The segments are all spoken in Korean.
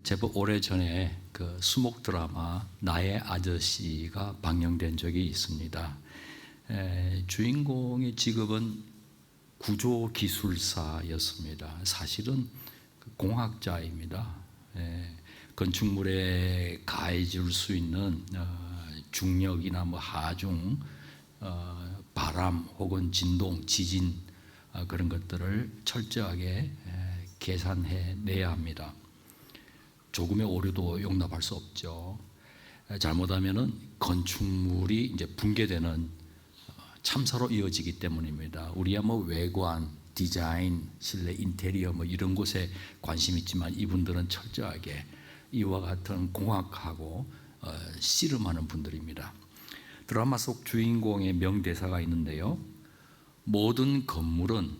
제법 오래전에 그 수목 드라마 나의 아저씨가 방영된 적이 있습니다. 주인공의 직업은 구조기술사였습니다. 사실은 공학자입니다. 건축물에 가해질 수 있는 중력이나 하중, 바람 혹은 진동, 지진 그런 것들을 철저하게 계산해 내야 합니다. 조금의 오류도 용납할 수 없죠. 잘못하면은 건축물이 이제 붕괴되는 참사로 이어지기 때문입니다. 우리야 외관, 디자인, 실내 인테리어 이런 곳에 관심 있지만 이분들은 철저하게 이와 같은 공학하고 씨름하는 분들입니다. 드라마 속 주인공의 명대사가 있는데요. 모든 건물은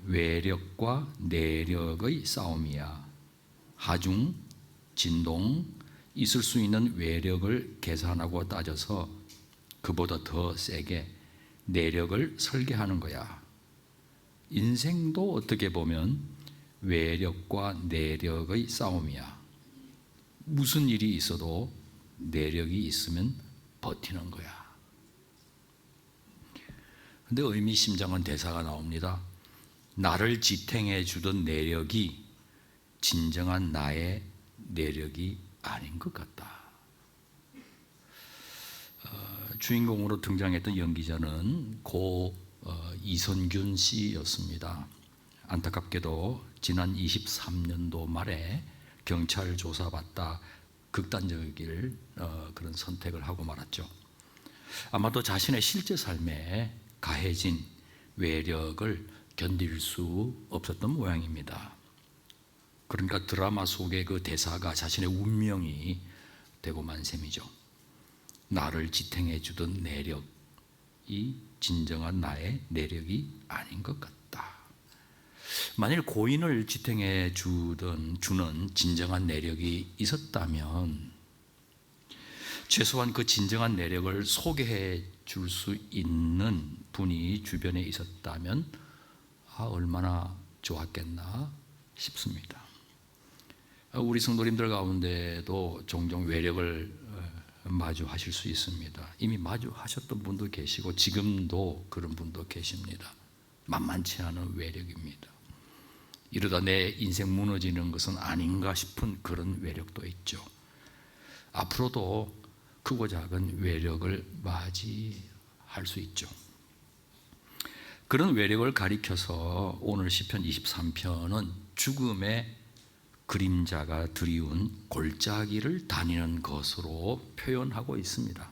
외력과 내력의 싸움이야. 하중, 진동, 있을 수 있는 외력을 계산하고 따져서 그보다 더 세게 내력을 설계하는 거야. 인생도 어떻게 보면 외력과 내력의 싸움이야. 무슨 일이 있어도 내력이 있으면 버티는 거야. 근데 의미심장한 대사가 나옵니다. 나를 지탱해 주던 내력이 진정한 나의 내력이 아닌 것 같다. 주인공으로 등장했던 연기자는 고 이선균 씨였습니다. 안타깝게도 지난 23년도 말에 경찰 조사받다 극단적일 그런 선택을 하고 말았죠. 아마도 자신의 실제 삶에 가해진 외력을 견딜 수 없었던 모양입니다. 그러니까 드라마 속의 그 대사가 자신의 운명이 되고 만 셈이죠. 나를 지탱해 주던 내력이 진정한 나의 내력이 아닌 것 같다. 만일 고인을 지탱해 주는 진정한 내력이 있었다면 최소한 그 진정한 내력을 소개해 줄 수 있는 분이 주변에 있었다면 얼마나 좋았겠나 싶습니다. 우리 성도님들 가운데도 종종 외력을 마주하실 수 있습니다. 이미 마주하셨던 분도 계시고 지금도 그런 분도 계십니다. 만만치 않은 외력입니다. 이러다 내 인생 무너지는 것은 아닌가 싶은 그런 외력도 있죠. 앞으로도 크고 작은 외력을 맞이할 수 있죠. 그런 외력을 가리켜서 오늘 시편 23편은 죽음의 그림자가 드리운 골짜기를 다니는 것으로 표현하고 있습니다.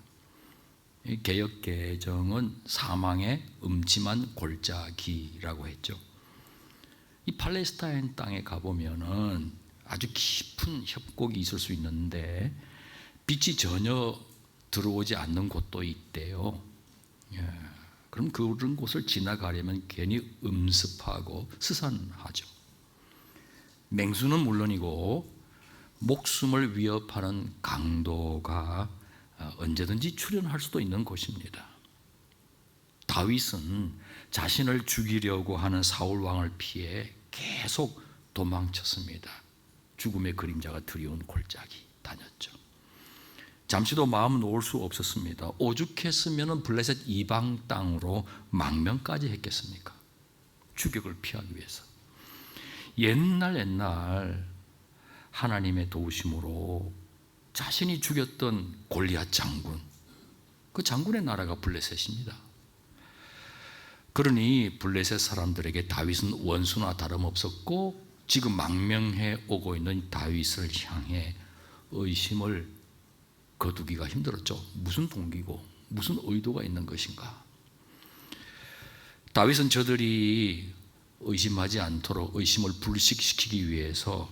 개역개정은 사망의 음침한 골짜기라고 했죠. 이 팔레스타인 땅에 가보면은 아주 깊은 협곡이 있을 수 있는데 빛이 전혀 들어오지 않는 곳도 있대요. 그럼 그런 곳을 지나가려면 괜히 음습하고 스산하죠. 맹수는 물론이고 목숨을 위협하는 강도가 언제든지 출현할 수도 있는 곳입니다. 다윗은 자신을 죽이려고 하는 사울 왕을 피해 계속 도망쳤습니다. 죽음의 그림자가 드리운 골짜기 다녔죠. 잠시도 마음 놓을 수 없었습니다. 오죽했으면 블레셋 이방 땅으로 망명까지 했겠습니까? 추격을 피하기 위해서. 옛날 하나님의 도우심으로 자신이 죽였던 골리앗 장군, 그 장군의 나라가 블레셋입니다. 그러니 블레셋 사람들에게 다윗은 원수나 다름없었고 지금 망명해 오고 있는 다윗을 향해 의심을 거두기가 힘들었죠. 무슨 동기고 무슨 의도가 있는 것인가. 다윗은 저들이 의심하지 않도록 의심을 불식시키기 위해서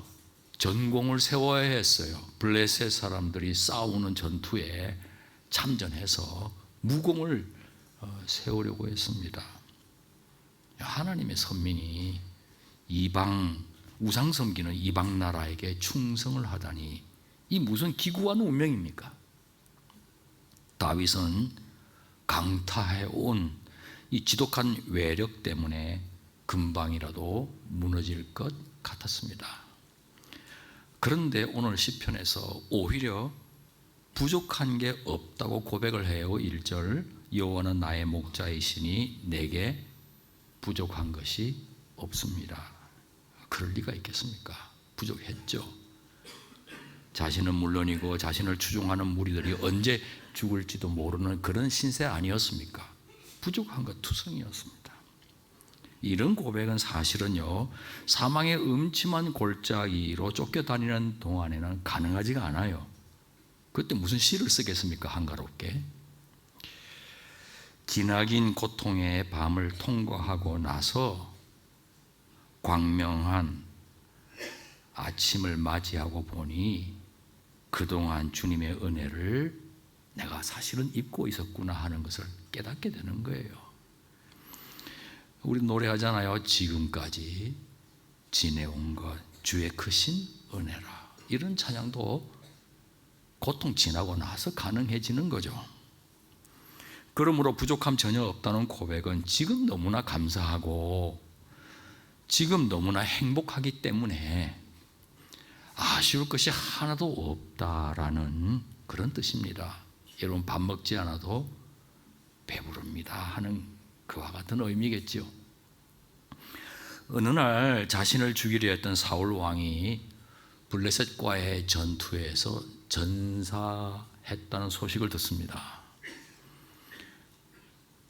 전공을 세워야 했어요. 블레셋 사람들이 싸우는 전투에 참전해서 무공을 세우려고 했습니다. 하나님의 선민이 이방 우상 섬기는 이방 나라에게 충성을 하다니 이 무슨 기구한 운명입니까? 다윗은 강타해온 이 지독한 외력 때문에 금방이라도 무너질 것 같았습니다. 그런데 오늘 시편에서 오히려 부족한 게 없다고 고백을 해요. 1절, 여호와는 나의 목자이시니 내게 부족한 것이 없습니다. 그럴 리가 있겠습니까? 부족했죠. 자신은 물론이고 자신을 추종하는 무리들이 언제 죽을지도 모르는 그런 신세 아니었습니까? 부족한 것 투성이었습니다. 이런 고백은 사실은요, 사망의 음침한 골짜기로 쫓겨다니는 동안에는 가능하지가 않아요. 그때 무슨 시를 쓰겠습니까? 한가롭게. 기나긴 고통의 밤을 통과하고 나서 광명한 아침을 맞이하고 보니 그동안 주님의 은혜를 내가 사실은 잊고 있었구나 하는 것을 깨닫게 되는 거예요. 우리 노래하잖아요. 지금까지 지내온 것 주의 크신 은혜라. 이런 찬양도 고통 지나고 나서 가능해지는 거죠. 그러므로 부족함 전혀 없다는 고백은 지금 너무나 감사하고 지금 너무나 행복하기 때문에 아쉬울 것이 하나도 없다라는 그런 뜻입니다. 여러분, 밥 먹지 않아도 배부릅니다 하는 그와 같은 의미겠죠. 어느 날 자신을 죽이려 했던 사울 왕이 블레셋과의 전투에서 전사했다는 소식을 듣습니다.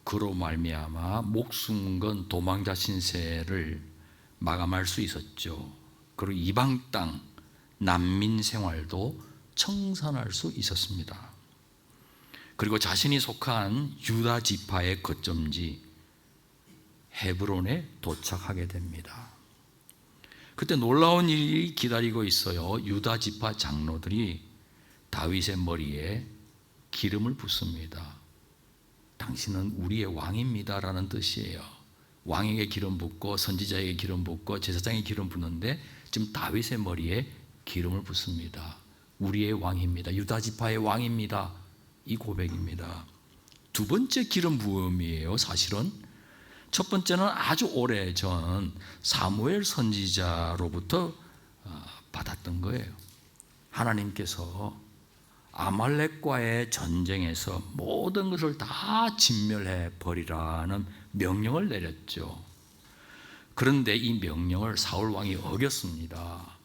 그로 말미암아 목숨 건 도망자 신세를 마감할 수 있었죠. 그리고 이방 땅 난민 생활도 청산할 수 있었습니다. 그리고 자신이 속한 유다 지파의 거점지 헤브론에 도착하게 됩니다. 그때 놀라운 일이 기다리고 있어요. 유다 지파 장로들이 다윗의 머리에 기름을 붓습니다. 당신은 우리의 왕입니다라는 뜻이에요. 왕에게 기름 붓고 선지자에게 기름 붓고 제사장에게 기름 붓는데 지금 다윗의 머리에 기름을 붓습니다. 우리의 왕입니다. 유다 지파의 왕입니다. 이 고백입니다. 두 번째 기름 부음이에요. 사실은 첫 번째는 아주 오래전 사무엘 선지자로부터 받았던 거예요. 하나님께서 아말렉과의 전쟁에서 모든 것을 다 진멸해 버리라는 명령을 내렸죠. 그런데 이 명령을 사울 왕이 어겼습니다.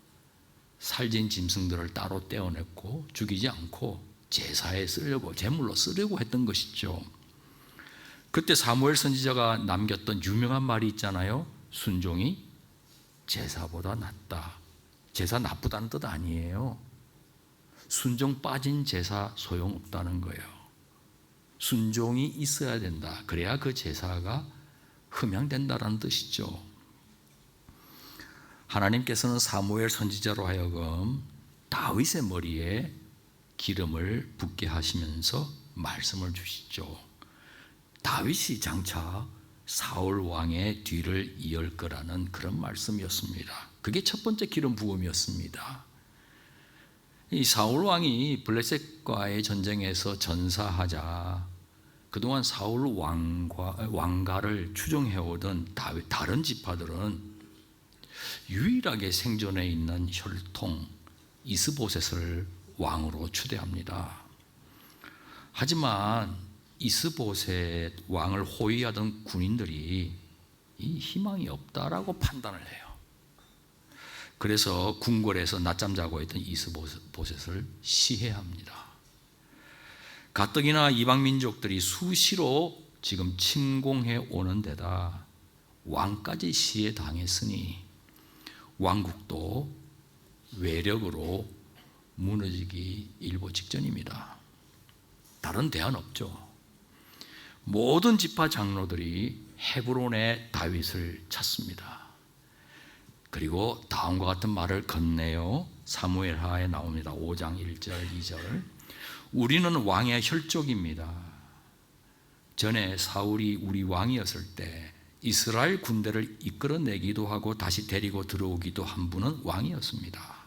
살진 짐승들을 따로 떼어냈고 죽이지 않고 제사에 쓰려고, 제물로 쓰려고 했던 것이죠. 그때 사무엘 선지자가 남겼던 유명한 말이 있잖아요. 순종이 제사보다 낫다. 제사 나쁘다는 뜻 아니에요. 순종 빠진 제사 소용없다는 거예요. 순종이 있어야 된다. 그래야 그 제사가 흠양된다라는 뜻이죠. 하나님께서는 사무엘 선지자로 하여금 다윗의 머리에 기름을 붓게 하시면서 말씀을 주시죠. 다윗이 장차 사울 왕의 뒤를 이을 거라는 그런 말씀이었습니다. 그게 첫 번째 기름 부음이었습니다. 이 사울 왕이 블레셋과의 전쟁에서 전사하자 그동안 사울 왕가를 추종해오던 다른 지파들은 유일하게 생존해 있는 혈통 이스보셋을 왕으로 추대합니다. 하지만 이스보셋 왕을 호위하던 군인들이 이 희망이 없다라고 판단을 해요. 그래서 궁궐에서 낮잠 자고 있던 이스보셋을 시해합니다. 가뜩이나 이방 민족들이 수시로 지금 침공해 오는 데다 왕까지 시해 당했으니 왕국도 외력으로 무너지기 일보 직전입니다. 다른 대안 없죠. 모든 지파 장로들이 헤브론의 다윗을 찾습니다. 그리고 다음과 같은 말을 건네요. 사무엘하에 나옵니다. 5장 1절 2절. 우리는 왕의 혈족입니다. 전에 사울이 우리 왕이었을 때 이스라엘 군대를 이끌어내기도 하고 다시 데리고 들어오기도 한 분은 왕이었습니다.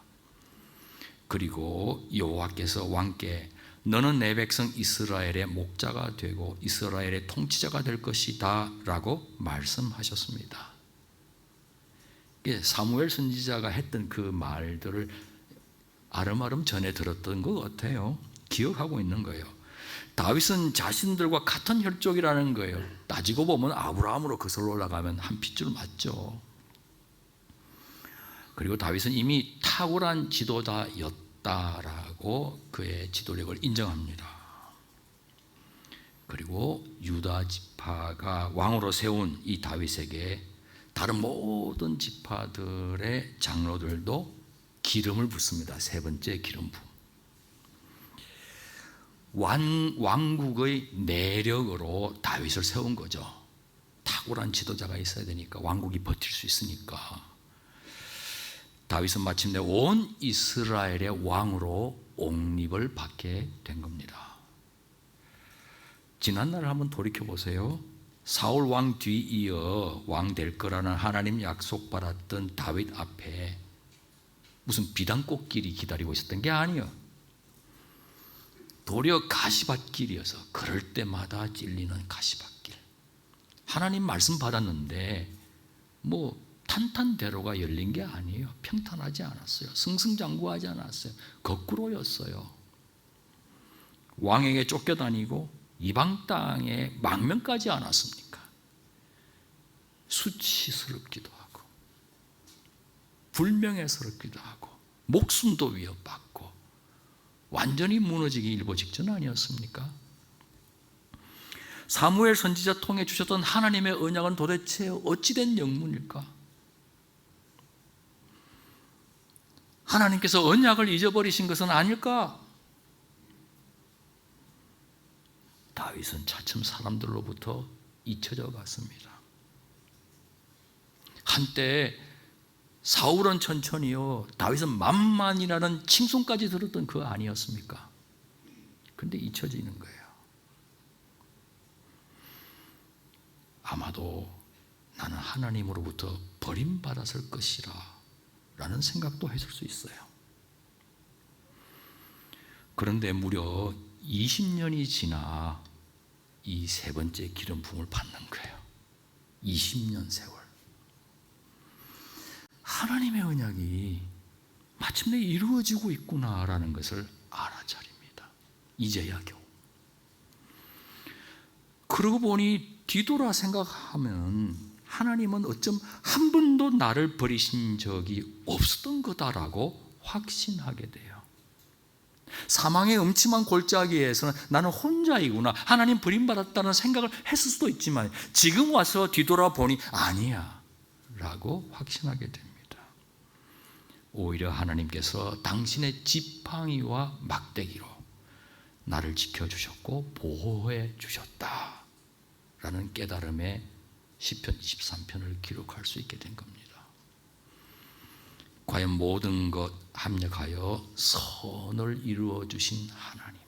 그리고 여호와께서 왕께 너는 내 백성 이스라엘의 목자가 되고 이스라엘의 통치자가 될 것이다 라고 말씀하셨습니다. 사무엘 선지자가 했던 그 말들을 아름아름 전해 들었던 것 같아요. 기억하고 있는 거예요. 다윗은 자신들과 같은 혈족이라는 거예요. 따지고 보면 아브라함으로 거슬러 올라가면 한 핏줄 맞죠. 그리고 다윗은 이미 탁월한 지도자였다라고 그의 지도력을 인정합니다. 그리고 유다 지파가 왕으로 세운 이 다윗에게 다른 모든 지파들의 장로들도 기름을 붓습니다. 세 번째 기름 부음. 왕국의 내력으로 다윗을 세운 거죠. 탁월한 지도자가 있어야 되니까, 왕국이 버틸 수 있으니까. 다윗은 마침내 온 이스라엘의 왕으로 옹립을 받게 된 겁니다. 지난날을 한번 돌이켜 보세요. 사울 왕 뒤이어 왕 될 거라는 하나님 약속 받았던 다윗 앞에 무슨 비단꽃길이 기다리고 있었던 게 아니에요. 도리어 가시밭길이어서 걸을 때마다 찔리는 가시밭길. 하나님 말씀 받았는데 뭐 탄탄대로가 열린 게 아니에요. 평탄하지 않았어요. 승승장구하지 않았어요. 거꾸로였어요. 왕에게 쫓겨다니고 이방 땅에 망명까지 않았습니까? 수치스럽기도 하고 불명예스럽기도 하고 목숨도 위협받고 완전히 무너지기 일보 직전 아니었습니까? 사무엘 선지자 통해 주셨던 하나님의 언약은 도대체 어찌된 영문일까? 하나님께서 언약을 잊어버리신 것은 아닐까? 다윗은 차츰 사람들로부터 잊혀져 갔습니다. 한때 사울은 천천히요, 다윗은 만만이라는 칭송까지 들었던 그거 아니었습니까? 근데 잊혀지는 거예요. 아마도 나는 하나님으로부터 버림받았을 것이라 라는 생각도 했을 수 있어요. 그런데 무려 20년이 지나 이 세 번째 기름 부음을 받는 거예요. 20년 세월. 하나님의 언약이 마침내 이루어지고 있구나라는 것을 알아차립니다. 이제야 겨우. 그러고 보니 뒤돌아 생각하면 하나님은 어쩜 한 번도 나를 버리신 적이 없었던 거다라고 확신하게 돼요. 사망의 음침한 골짜기에서는 나는 혼자이구나, 하나님 버림받았다는 생각을 했을 수도 있지만 지금 와서 뒤돌아보니 아니야 라고 확신하게 됩니다. 오히려 하나님께서 당신의 지팡이와 막대기로 나를 지켜주셨고 보호해 주셨다 라는 깨달음에 시편 23편을 기록할 수 있게 된 겁니다. 과연 모든 것 합력하여 선을 이루어 주신 하나님.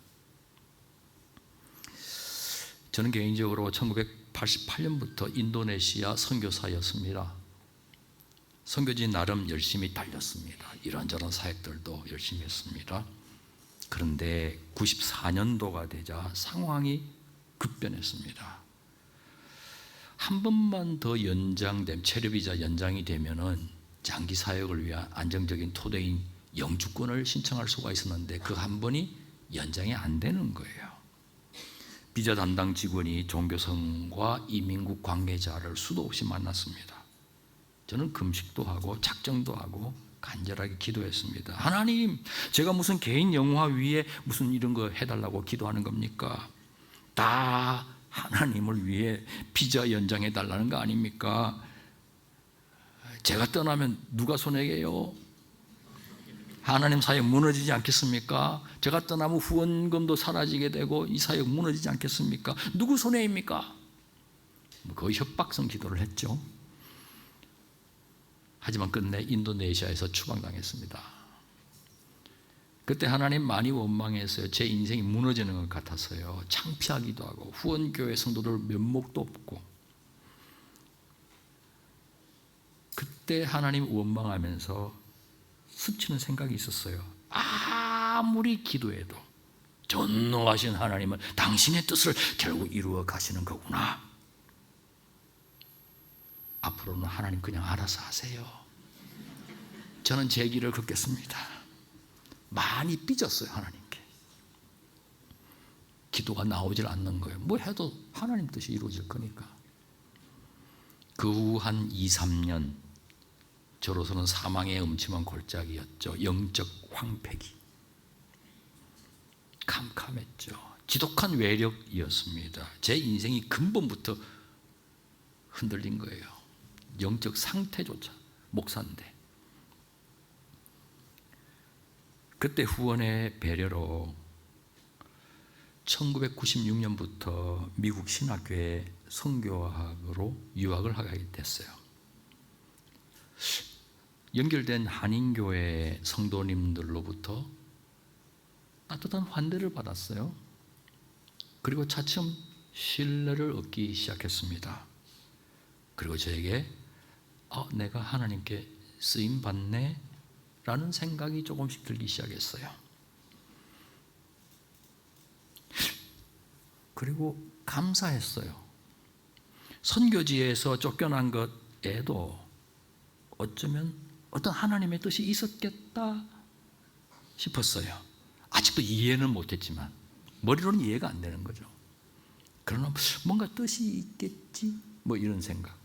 저는 개인적으로 1988년부터 인도네시아 선교사였습니다. 선교지 나름 열심히 달렸습니다. 이런저런 사역들도 열심히 했습니다. 그런데 94년도가 되자 상황이 급변했습니다. 한 번만 더 연장되면, 체류비자 연장이 되면은 장기 사역을 위한 안정적인 토대인 영주권을 신청할 수가 있었는데 그 한 번이 연장이 안 되는 거예요. 비자 담당 직원이 종교성과 이민국 관계자를 수도 없이 만났습니다. 저는 금식도 하고 작정도 하고 간절하게 기도했습니다. 하나님, 제가 무슨 개인 영화 위에 무슨 이런 거 해달라고 기도하는 겁니까? 다 하나님을 위해 비자 연장해 달라는 거 아닙니까? 제가 떠나면 누가 손해게요? 하나님 사역 무너지지 않겠습니까? 제가 떠나면 후원금도 사라지게 되고 이 사역 무너지지 않겠습니까? 누구 손해입니까? 거의 협박성 기도를 했죠. 하지만 끝내 인도네시아에서 추방당했습니다. 그때 하나님 많이 원망했어요. 제 인생이 무너지는 것 같았어요. 창피하기도 하고 후원교회 성도들 면목도 없고. 그때 하나님 원망하면서 스치는 생각이 있었어요. 아무리 기도해도 전능하신 하나님은 당신의 뜻을 결국 이루어 가시는 거구나. 앞으로는 하나님 그냥 알아서 하세요. 저는 제 길을 걷겠습니다. 많이 삐졌어요. 하나님께. 기도가 나오질 않는 거예요. 뭐 해도 하나님 뜻이 이루어질 거니까. 그 후 한 2, 3년 저로서는 사망의 음침한 골짜기였죠. 영적 황폐기. 캄캄했죠. 지독한 외력이었습니다. 제 인생이 근본부터 흔들린 거예요. 영적 상태조차. 목사인데. 그때 후원의 배려로 1996년부터 미국 신학교에 선교학으로 유학을 하게 됐어요. 연결된 한인교회 성도님들로부터 따뜻한 환대를 받았어요. 그리고 차츰 신뢰를 얻기 시작했습니다. 그리고 저에게 내가 하나님께 쓰임받네 라는 생각이 조금씩 들기 시작했어요. 그리고 감사했어요. 선교지에서 쫓겨난 것에도 어쩌면 어떤 하나님의 뜻이 있었겠다 싶었어요. 아직도 이해는 못했지만 머리로는 이해가 안 되는 거죠. 그러나 뭔가 뜻이 있겠지 뭐 이런 생각.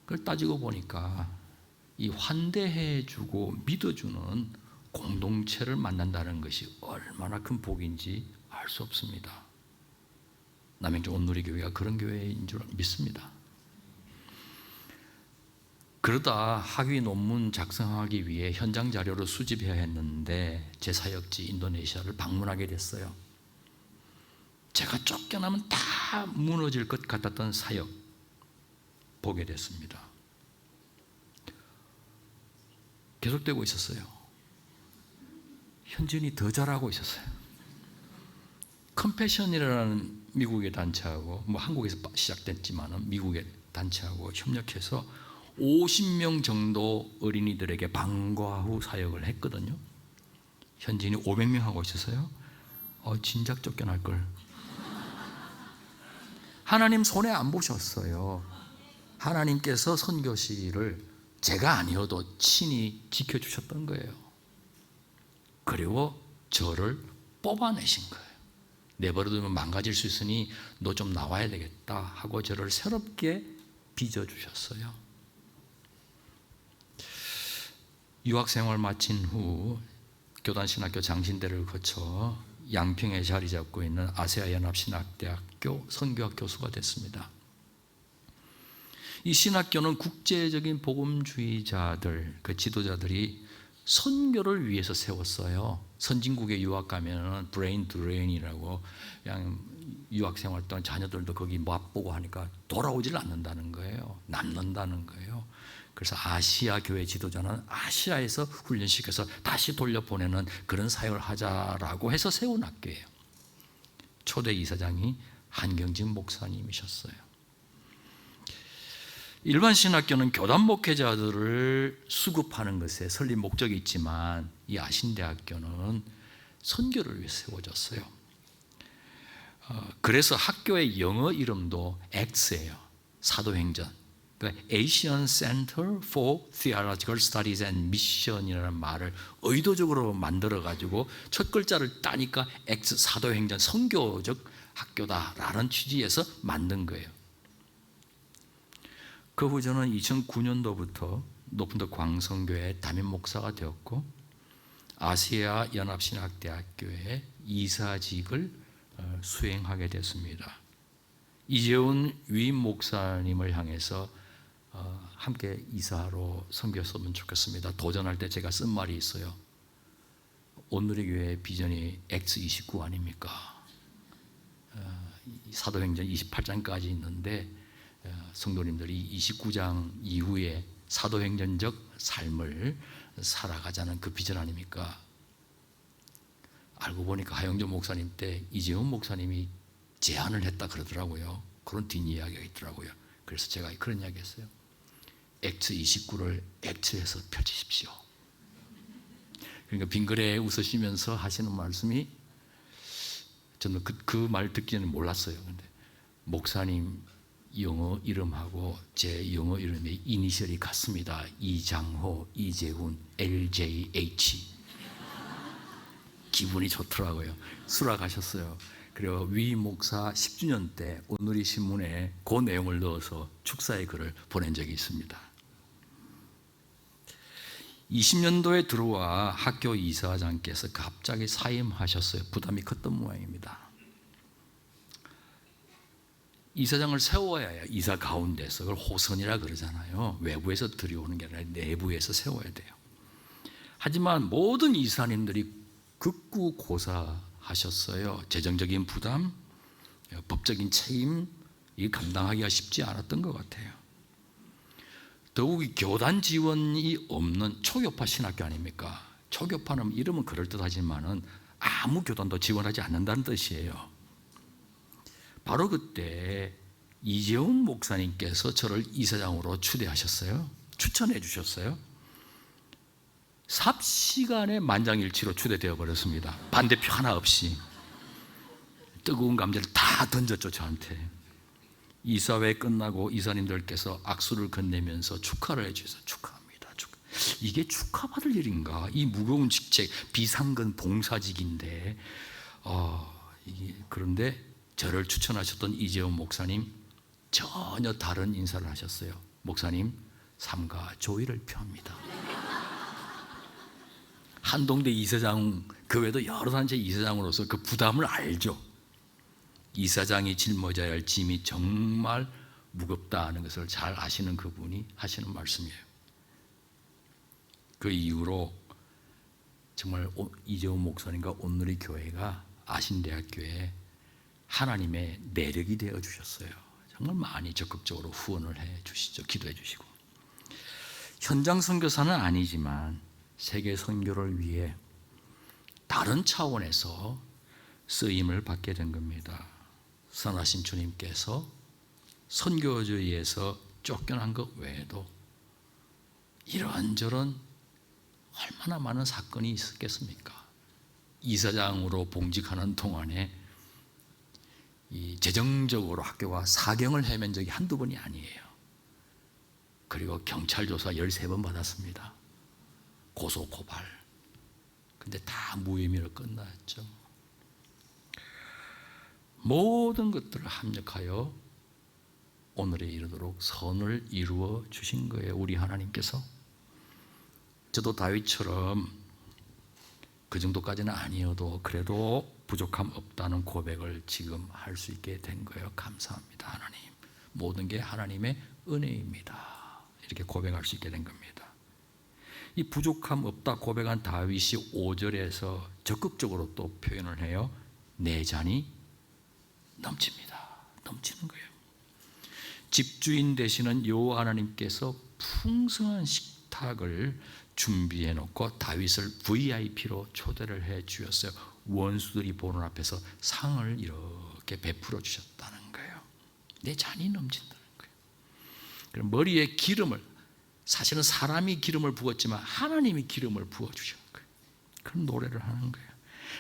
그걸 따지고 보니까 이 환대해주고 믿어주는 공동체를 만난다는 것이 얼마나 큰 복인지 알 수 없습니다. 남양주 온누리교회가 그런 교회인 줄 믿습니다. 그러다 학위 논문 작성하기 위해 현장 자료를 수집해야 했는데 제 사역지 인도네시아를 방문하게 됐어요. 제가 쫓겨나면 다 무너질 것 같았던 사역 보게 됐습니다. 계속되고 있었어요. 현진이 더 잘하고 있었어요. 컴패션이라는 미국의 단체하고 뭐 한국에서 시작됐지만 미국의 단체하고 협력해서 50명 정도 어린이들에게 방과 후 사역을 했거든요. 현진이 500명 하고 있었어요. 진작 쫓겨날 걸. 하나님 손에 안 보셨어요. 하나님께서 선교실을 제가 아니어도 친히 지켜주셨던 거예요. 그리고 저를 뽑아내신 거예요. 내버려두면 망가질 수 있으니 너 좀 나와야 되겠다 하고 저를 새롭게 빚어주셨어요. 유학생활 마친 후 교단신학교 장신대를 거쳐 양평에 자리 잡고 있는 아세아연합신학대학교 선교학 교수가 됐습니다. 이 신학교는 국제적인 복음주의자들, 그 지도자들이 선교를 위해서 세웠어요. 선진국에 유학 가면은 브레인 드레인이라고 그냥 유학 생활 동안 자녀들도 거기 맛보고 하니까 돌아오질 않는다는 거예요. 남는다는 거예요. 그래서 아시아 교회 지도자는 아시아에서 훈련시켜서 다시 돌려보내는 그런 사역을 하자라고 해서 세운 학교예요. 초대 이사장이 한경진 목사님이셨어요. 일반 신학교는 교단 목회자들을 수급하는 것에 설립 목적이 있지만 이 아신대학교는 선교를 위해 세워졌어요. 그래서 학교의 영어 이름도 X예요. 사도행전. 그러니까 Asian Center for Theological Studies and Mission이라는 말을 의도적으로 만들어가지고 첫 글자를 따니까 X 사도행전 선교적 학교다라는 취지에서 만든 거예요. 그 후 저는 2009년도부터 높은도 광성교회 담임 목사가 되었고 아시아 연합신학대학교의 이사직을 수행하게 됐습니다. 이재훈 위임 목사님을 향해서 함께 이사로 섬겼으면 좋겠습니다. 도전할 때 제가 쓴 말이 있어요. 온누리교회의 비전이 X29 아닙니까? 사도행전 28장까지 있는데 성도님들이 29장 이후에 사도행전적 삶을 살아가자는 그 비전 아닙니까? 알고 보니까 하영조 목사님 때 이재훈 목사님이 제안을 했다 그러더라고요. 그런 뒷이야기가 있더라고요. 그래서 제가 그런 이야기 했어요. X29를 X에서 펼치십시오. 그러니까 빙그레 웃으시면서 하시는 말씀이 저는 그 말 듣기 전에 몰랐어요. 근데 목사님 영어 이름하고 제 영어 이름의 이니셜이 같습니다. 이장호, 이재훈, LJH. 기분이 좋더라고요. 수락하셨어요. 그리고 위 목사 10주년 때 오늘이 신문에 그 내용을 넣어서 축사의 글을 보낸 적이 있습니다. 20년도에 들어와 학교 이사장께서 갑자기 사임하셨어요. 부담이 컸던 모양입니다. 이사장을 세워야 해요. 이사 가운데서. 그걸 호선이라 그러잖아요. 외부에서 들여오는 게 아니라 내부에서 세워야 돼요. 하지만 모든 이사님들이 극구고사하셨어요. 재정적인 부담, 법적인 책임, 이 감당하기가 쉽지 않았던 것 같아요. 더욱이 교단 지원이 없는 초교파 신학교 아닙니까? 초교파는 이름은 그럴듯하지만은 아무 교단도 지원하지 않는다는 뜻이에요. 바로 그때 이재훈 목사님께서 저를 이사장으로 추대하셨어요. 추천해 주셨어요. 삽시간에 만장일치로 추대되어 버렸습니다. 반대표 하나 없이. 뜨거운 감자를 다 던졌죠, 저한테. 이사회 끝나고 이사님들께서 악수를 건네면서 축하를 해주셔서 축하합니다. 이게 축하받을 일인가? 이 무거운 직책, 비상근 봉사직인데 그런데 저를 추천하셨던 이재훈 목사님 전혀 다른 인사를 하셨어요. 목사님, 삼가 조의를 표합니다. 한동대 이사장, 그 외에도 여러 단체 이사장으로서 그 부담을 알죠. 이사장이 짊어져야 할 짐이 정말 무겁다는 것을 잘 아시는 그분이 하시는 말씀이에요. 그 이후로 정말 이재훈 목사님과 온누리 교회가 아신대학교에 하나님의 내력이 되어 주셨어요. 정말 많이 적극적으로 후원을 해 주시죠. 기도해 주시고. 현장 선교사는 아니지만 세계 선교를 위해 다른 차원에서 쓰임을 받게 된 겁니다. 선하신 주님께서 선교주의에서 쫓겨난 것 외에도 이런저런 얼마나 많은 사건이 있었겠습니까? 이사장으로 봉직하는 동안에 이 재정적으로 학교가 사경을 헤맨 적이 한두 번이 아니에요. 그리고 경찰 조사 13번 받았습니다. 고소 고발. 근데 다 무혐의로 끝났죠. 모든 것들을 합력하여 오늘에 이르도록 선을 이루어 주신 거예요. 우리 하나님께서. 저도 다윗처럼 그 정도까지는 아니어도 그래도 부족함 없다는 고백을 지금 할 수 있게 된 거예요. 감사합니다, 하나님. 모든 게 하나님의 은혜입니다. 이렇게 고백할 수 있게 된 겁니다. 이 부족함 없다 고백한 다윗이 5절에서 적극적으로 또 표현을 해요. 내 잔이 넘칩니다. 넘치는 거예요. 집주인 되시는 여호와 하나님께서 풍성한 식탁을 준비해 놓고 다윗을 VIP로 초대를 해 주셨어요. 원수들이 보는 앞에서 상을 이렇게 베풀어 주셨다는 거예요. 내 잔이 넘친다는 거예요. 그럼 머리에 기름을, 사실은 사람이 기름을 부었지만 하나님이 기름을 부어 주신 거예요. 그런 노래를 하는 거예요.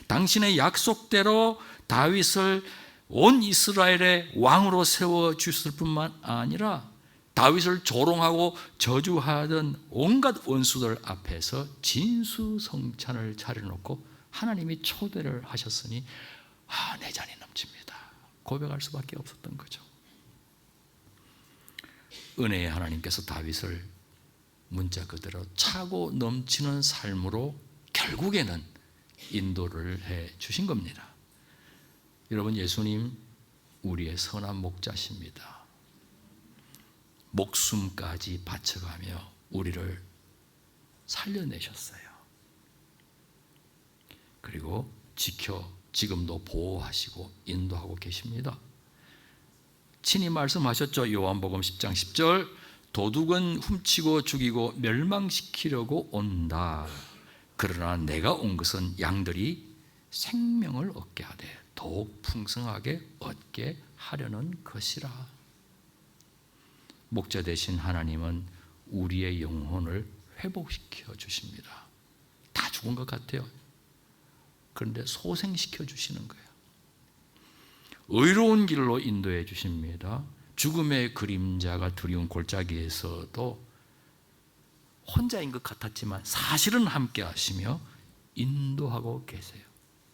당신의 약속대로 다윗을 온 이스라엘의 왕으로 세워 주셨을 뿐만 아니라 다윗을 조롱하고 저주하던 온갖 원수들 앞에서 진수성찬을 차려놓고 하나님이 초대를 하셨으니 내 잔이 넘칩니다. 고백할 수밖에 없었던 거죠. 은혜의 하나님께서 다윗을 문자 그대로 차고 넘치는 삶으로 결국에는 인도를 해 주신 겁니다. 여러분, 예수님 우리의 선한 목자십니다. 목숨까지 바쳐가며 우리를 살려내셨어요. 그리고 지금도 보호하시고 인도하고 계십니다. 친히 말씀하셨죠. 요한복음 10장 10절, 도둑은 훔치고 죽이고 멸망시키려고 온다. 그러나 내가 온 것은 양들이 생명을 얻게 하되 더욱 풍성하게 얻게 하려는 것이라. 목자 되신 하나님은 우리의 영혼을 회복시켜 주십니다. 다 죽은 것 같아요. 그런데 소생시켜 주시는 거예요. 의로운 길로 인도해 주십니다. 죽음의 그림자가 두려운 골짜기에서도 혼자인 것 같았지만 사실은 함께 하시며 인도하고 계세요.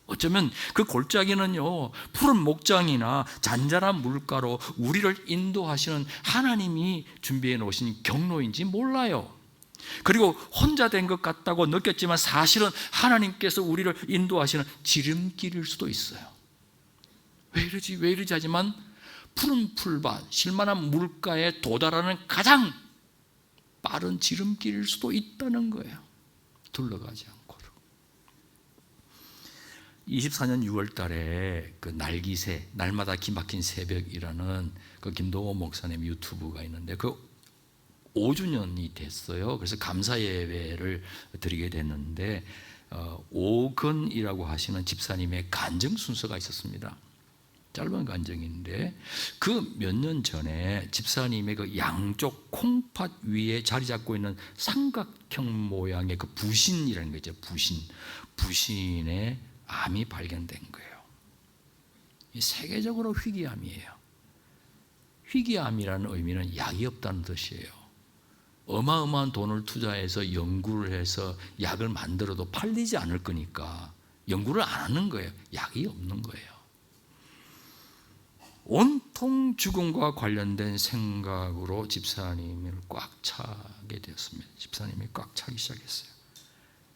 어쩌면 그 골짜기는요, 푸른 목장이나 잔잔한 물가로 우리를 인도하시는 하나님이 준비해 놓으신 경로인지 몰라요. 그리고 혼자 된 것 같다고 느꼈지만 사실은 하나님께서 우리를 인도하시는 지름길일 수도 있어요. 왜 이러지 하지만 푸른 풀밭, 실만한 물가에 도달하는 가장 빠른 지름길일 수도 있다는 거예요. 둘러가지 않고도. 24년 6월 달에 그 날기새, 날마다 기막힌 새벽이라는 그 김동호 목사님 유튜브가 있는데 그 5주년이 됐어요. 그래서 감사 예배를 드리게 됐는데 오건이라고 하시는 집사님의 간증 순서가 있었습니다. 짧은 간증인데 그 몇 년 전에 집사님의 그 양쪽 콩팥 위에 자리 잡고 있는 삼각형 모양의 그 부신이라는 거죠. 부신에 암이 발견된 거예요. 세계적으로 희귀암이에요. 희귀암이라는 의미는 약이 없다는 뜻이에요. 어마어마한 돈을 투자해서 연구를 해서 약을 만들어도 팔리지 않을 거니까 연구를 안 하는 거예요. 약이 없는 거예요. 온통 죽음과 관련된 생각으로 집사님을 꽉 차게 되었습니다. 집사님이 꽉 차기 시작했어요.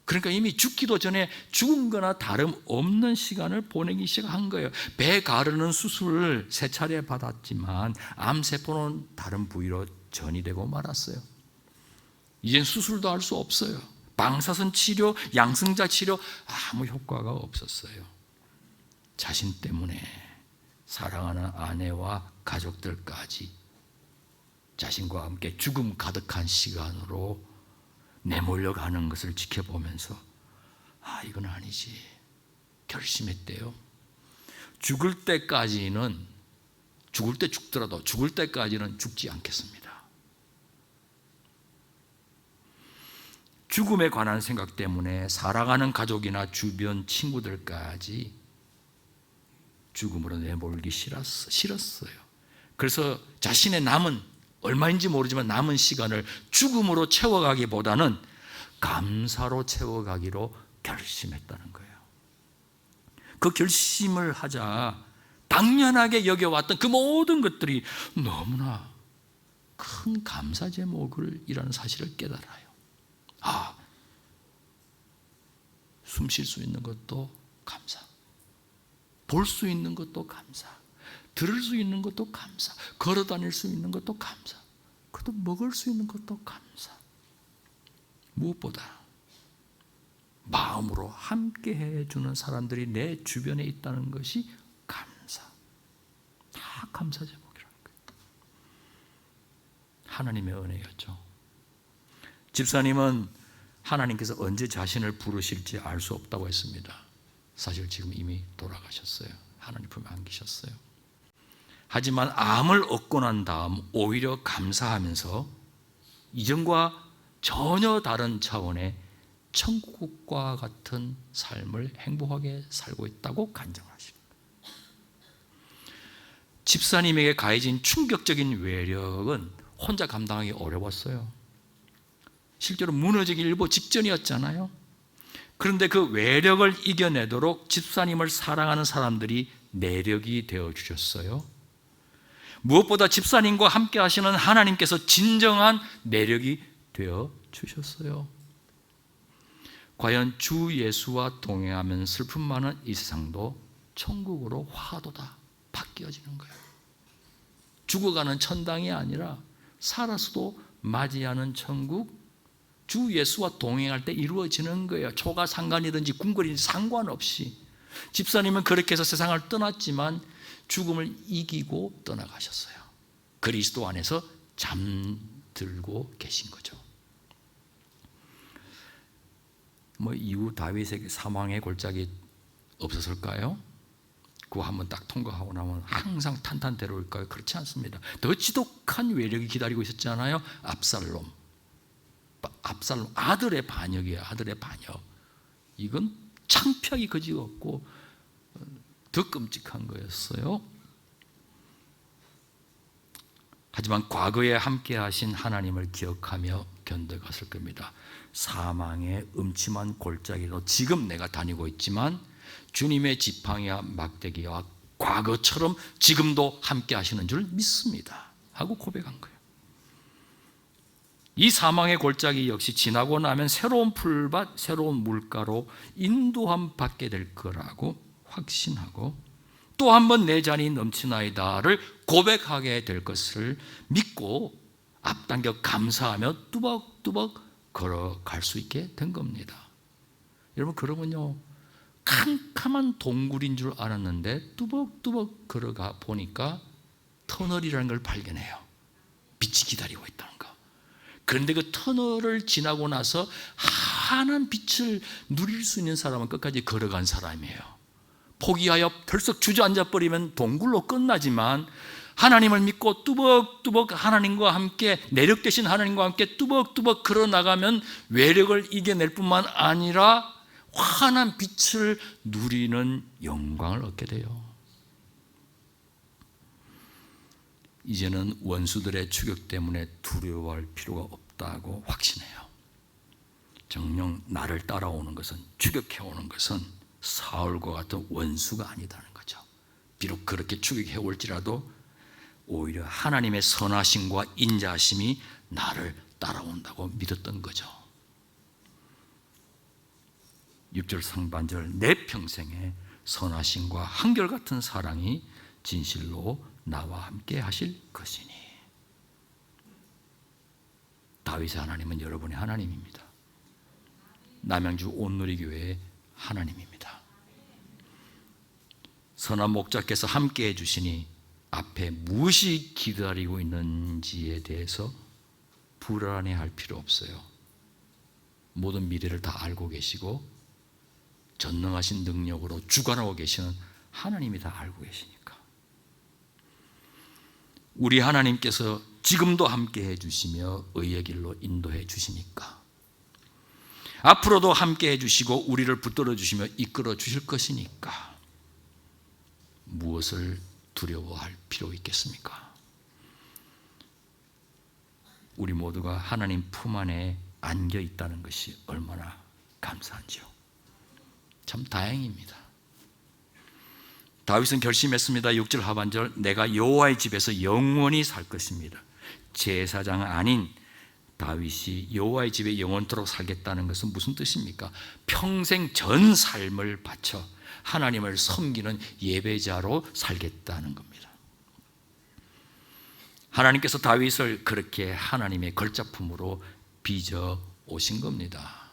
그러니까 이미 죽기도 전에 죽은 거나 다름없는 시간을 보내기 시작한 거예요. 배 가르는 수술을 3차례 받았지만 암세포는 다른 부위로 전이되고 말았어요. 이젠 수술도 할 수 없어요. 방사선 치료, 양성자 치료 아무 효과가 없었어요. 자신 때문에 사랑하는 아내와 가족들까지 자신과 함께 죽음 가득한 시간으로 내몰려가는 것을 지켜보면서 이건 아니지 결심했대요. 죽을 때까지는 죽을 때 죽더라도 죽을 때까지는 죽지 않겠습니다. 죽음에 관한 생각 때문에 사랑하는 가족이나 주변 친구들까지 죽음으로 내몰기 싫었어요. 그래서 자신의 남은 얼마인지 모르지만 남은 시간을 죽음으로 채워가기보다는 감사로 채워가기로 결심했다는 거예요. 그 결심을 하자 당연하게 여겨왔던 그 모든 것들이 너무나 큰 감사 제목이라는 사실을 깨달아요. 숨 쉴 수 있는 것도 감사, 볼 수 있는 것도 감사, 들을 수 있는 것도 감사, 걸어 다닐 수 있는 것도 감사, 그것도 먹을 수 있는 것도 감사. 무엇보다 마음으로 함께 해주는 사람들이 내 주변에 있다는 것이 감사. 다 감사 제목이라는 거예요. 하나님의 은혜였죠. 집사님은 하나님께서 언제 자신을 부르실지 알 수 없다고 했습니다. 사실 지금 이미 돌아가셨어요. 하나님 품에 안기셨어요. 하지만 암을 얻고 난 다음 오히려 감사하면서 이전과 전혀 다른 차원의 천국과 같은 삶을 행복하게 살고 있다고 간증하십니다. 집사님에게 가해진 충격적인 외력은 혼자 감당하기 어려웠어요. 실제로 무너지기 일보 직전이었잖아요. 그런데 그 외력을 이겨내도록 집사님을 사랑하는 사람들이 내력이 되어주셨어요. 무엇보다 집사님과 함께 하시는 하나님께서 진정한 내력이 되어주셨어요. 과연 주 예수와 동행하면 슬픔 많은 이 세상도 천국으로 화도다 바뀌어지는 거예요. 죽어가는 천당이 아니라 살아서도 맞이하는 천국, 주 예수와 동행할 때 이루어지는 거예요. 초가 상관이든지 궁궐이든지 상관없이. 집사님은 그렇게 해서 세상을 떠났지만 죽음을 이기고 떠나가셨어요. 그리스도 안에서 잠들고 계신 거죠. 이후 다윗의 사망의 골짜기 없었을까요? 그거 한번 딱 통과하고 나면 항상 탄탄대로일까요? 그렇지 않습니다. 더 지독한 외력이 기다리고 있었잖아요. 압살롬 아들의 반역이에요. 아들의 반역. 이건 창피하기 그지없고 더 끔찍한 거였어요. 하지만 과거에 함께 하신 하나님을 기억하며 견뎌갔을 겁니다. 사망의 음침한 골짜기로 지금 내가 다니고 있지만 주님의 지팡이와 막대기와 과거처럼 지금도 함께 하시는 줄 믿습니다 하고 고백한 거예요. 이 사망의 골짜기 역시 지나고 나면 새로운 풀밭, 새로운 물가로 인도함 받게 될 거라고 확신하고 또 한 번 내 잔이 넘치나이다를 고백하게 될 것을 믿고 앞당겨 감사하며 뚜벅뚜벅 걸어갈 수 있게 된 겁니다. 여러분, 그러면요, 캄캄한 동굴인 줄 알았는데 뚜벅뚜벅 걸어가 보니까 터널이라는 걸 발견해요. 빛이 기다리고 있다는 거. 그런데 그 터널을 지나고 나서 환한 빛을 누릴 수 있는 사람은 끝까지 걸어간 사람이에요. 포기하여 덜썩 주저앉아 버리면 동굴로 끝나지만 하나님을 믿고 뚜벅뚜벅 하나님과 함께, 내력 되신 하나님과 함께 뚜벅뚜벅 걸어나가면 외력을 이겨낼 뿐만 아니라 환한 빛을 누리는 영광을 얻게 돼요. 이제는 원수들의 추격 때문에 두려워할 필요가 없다고 확신해요. 정녕 나를 따라오는 것은, 추격해오는 것은 사울과 같은 원수가 아니다는 거죠. 비록 그렇게 추격해올지라도 오히려 하나님의 선하심과 인자하심이 나를 따라온다고 믿었던 거죠. 6절 상반절, 내 평생에 선하심과 한결같은 사랑이 진실로 나와 함께 하실 것이니. 다윗의 하나님은 여러분의 하나님입니다. 남양주 온누리교회의 하나님입니다. 선한 목자께서 함께 해주시니 앞에 무엇이 기다리고 있는지에 대해서 불안해할 필요 없어요. 모든 미래를 다 알고 계시고 전능하신 능력으로 주관하고 계시는 하나님이 다 알고 계시니까. 우리 하나님께서 지금도 함께 해주시며 의의 길로 인도해 주시니까, 앞으로도 함께 해주시고 우리를 붙들어 주시며 이끌어 주실 것이니까 무엇을 두려워할 필요 있겠습니까? 우리 모두가 하나님 품 안에 안겨 있다는 것이 얼마나 감사한지요. 참 다행입니다. 다윗은 결심했습니다. 6절 하반절, 내가 여호와의 집에서 영원히 살 것입니다. 제사장 아닌 다윗이 여호와의 집에 영원토록 살겠다는 것은 무슨 뜻입니까? 평생 전 삶을 바쳐 하나님을 섬기는 예배자로 살겠다는 겁니다. 하나님께서 다윗을 그렇게 하나님의 걸작품으로 빚어 오신 겁니다.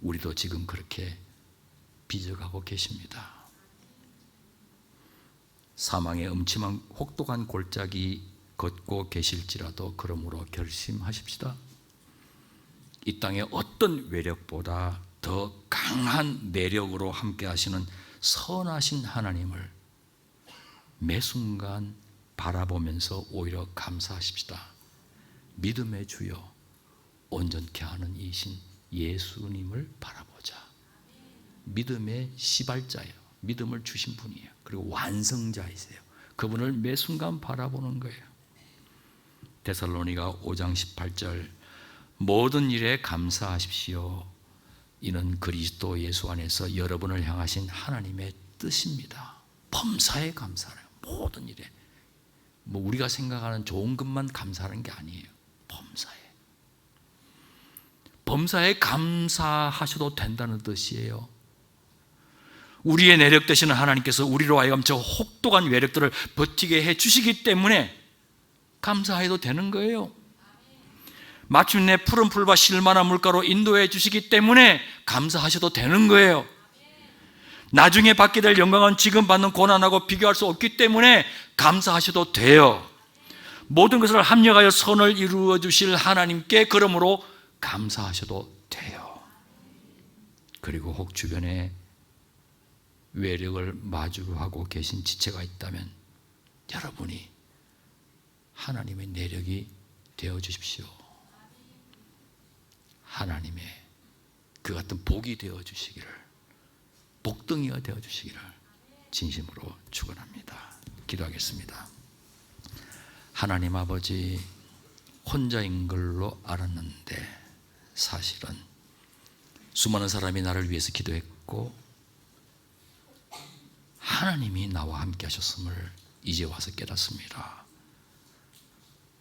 우리도 지금 그렇게 빚어가고 계십니다. 사망의 음침한 혹독한 골짜기 걷고 계실지라도 그러므로 결심하십시다. 이 땅의 어떤 외력보다 더 강한 내력으로 함께 하시는 선하신 하나님을 매 순간 바라보면서 오히려 감사하십시다. 믿음의 주여, 온전케 하는 이신 예수님을 바라보자. 믿음의 시발자예요. 믿음을 주신 분이에요. 그리고 완성자이세요. 그분을 매 순간 바라보는 거예요. 데살로니가 5장 18절, 모든 일에 감사하십시오. 이는 그리스도 예수 안에서 여러분을 향하신 하나님의 뜻입니다. 범사에 감사해요. 모든 일에. 뭐 우리가 생각하는 좋은 것만 감사하는 게 아니에요. 범사에 감사하셔도 된다는 뜻이에요. 우리의 내력 되시는 하나님께서 우리로 하여금 저 혹독한 외력들을 버티게 해 주시기 때문에 감사해도 되는 거예요. 마침내 푸른 풀과 실만한 물가로 인도해 주시기 때문에 감사하셔도 되는 거예요. 나중에 받게 될 영광은 지금 받는 고난하고 비교할 수 없기 때문에 감사하셔도 돼요. 모든 것을 합력하여 선을 이루어 주실 하나님께 그러므로 감사하셔도 돼요. 그리고 혹 주변에 외력을 마주하고 계신 지체가 있다면 여러분이 하나님의 내력이 되어 주십시오. 하나님의 그 같은 복이 되어 주시기를, 복덩이가 되어 주시기를 진심으로 축원합니다. 기도하겠습니다. 하나님 아버지, 혼자인 걸로 알았는데 사실은 수많은 사람이 나를 위해서 기도했고 하나님이 나와 함께 하셨음을 이제 와서 깨닫습니다.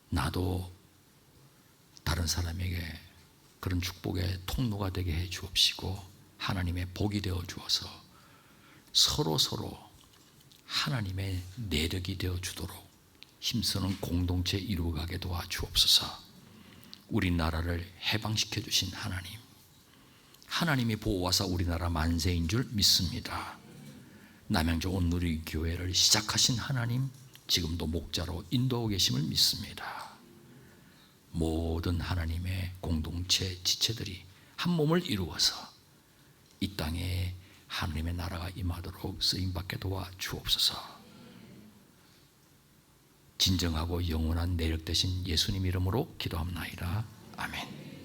나도 다른 사람에게 그런 축복의 통로가 되게 해 주옵시고 하나님의 복이 되어 주어서 서로 하나님의 내력이 되어 주도록 힘쓰는 공동체 이루어가게 도와 주옵소서. 우리나라를 해방시켜 주신 하나님, 하나님이 보호하사 우리나라 만세인 줄 믿습니다. 남양주 온누리교회를 시작하신 하나님, 지금도 목자로 인도하고 계심을 믿습니다. 모든 하나님의 공동체 지체들이 한 몸을 이루어서 이 땅에 하나님의 나라가 임하도록 쓰임받게 도와 주옵소서. 진정하고 영원한 내력 되신 예수님 이름으로 기도합나이다. 아멘.